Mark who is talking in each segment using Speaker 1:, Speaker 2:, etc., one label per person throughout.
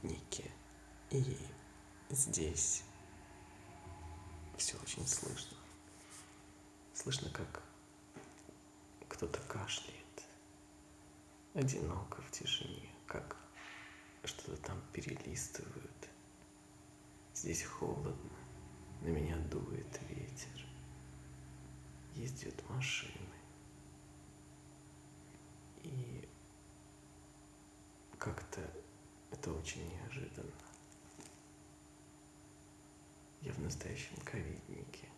Speaker 1: ковиднике, и здесь все очень слышно. Слышно, как кто-то кашляет, одиноко в тишине, как что-то там перелистывают. Здесь холодно, на меня дует ветер, ездят машины. И как-то это очень неожиданно. Я в настоящем ковиднике.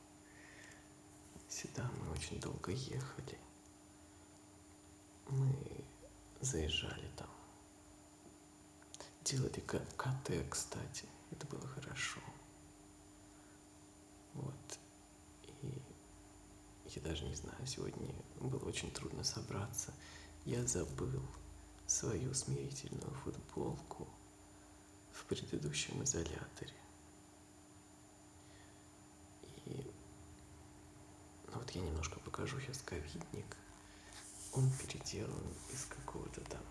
Speaker 1: Сюда мы очень долго ехали. Мы заезжали там. Делали КТ, кстати. Это было хорошо. Вот. И я даже не знаю, сегодня было очень трудно собраться. Я забыл свою смирительную футболку в предыдущем изоляторе. И вот я немножко покажу сейчас ковидник. Он переделан из какого-то там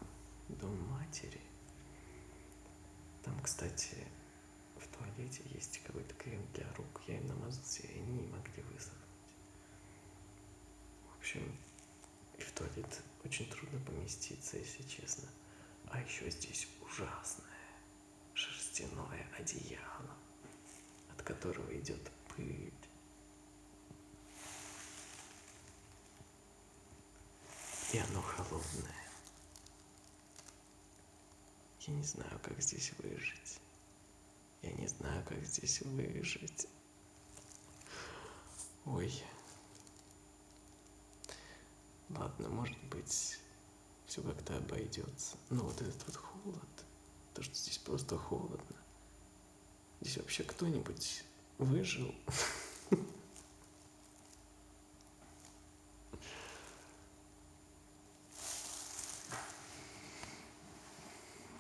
Speaker 1: дома матери. Там, кстати, в туалете есть какой-то крем для рук. Я им намазался, и они не могли высохнуть. В общем, и в туалет очень трудно поместиться, если честно. А еще здесь ужасное шерстяное одеяло, от которого идет пыль. И оно холодное. Я не знаю, как здесь выжить. Я не знаю, как здесь выжить. Ой. Ладно, может быть, все как-то обойдется. Но вот этот вот холод, то, что здесь просто холодно. Здесь вообще кто-нибудь выжил?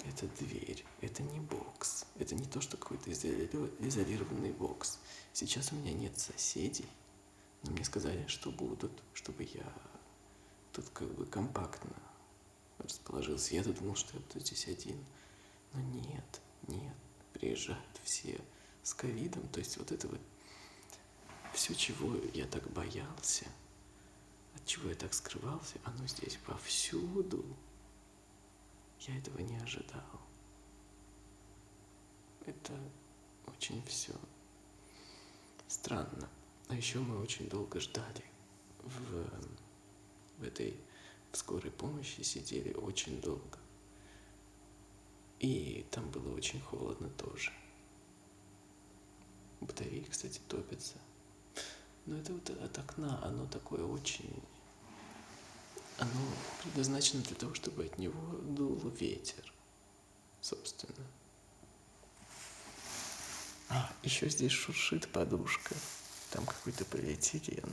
Speaker 1: Это дверь, это не бокс. Это не то, что какой-то изолированный бокс. Сейчас у меня нет соседей, но мне сказали, что будут, чтобы я тут как бы компактно расположился. Я-то думал, что я тут здесь один. Но нет, приезжают все с ковидом. То есть вот это вот все, чего я так боялся, от чего я так скрывался, оно здесь повсюду. Я этого не ожидал. Это очень все странно. А еще мы очень долго ждали в этой скорой помощи, сидели очень долго. И там было очень холодно тоже. Батареи, кстати, топятся. Но это вот от окна, оно такое очень... Оно предназначено для того, чтобы от него дул ветер, собственно. А, еще здесь шуршит подушка. Там какой-то полиэтилен.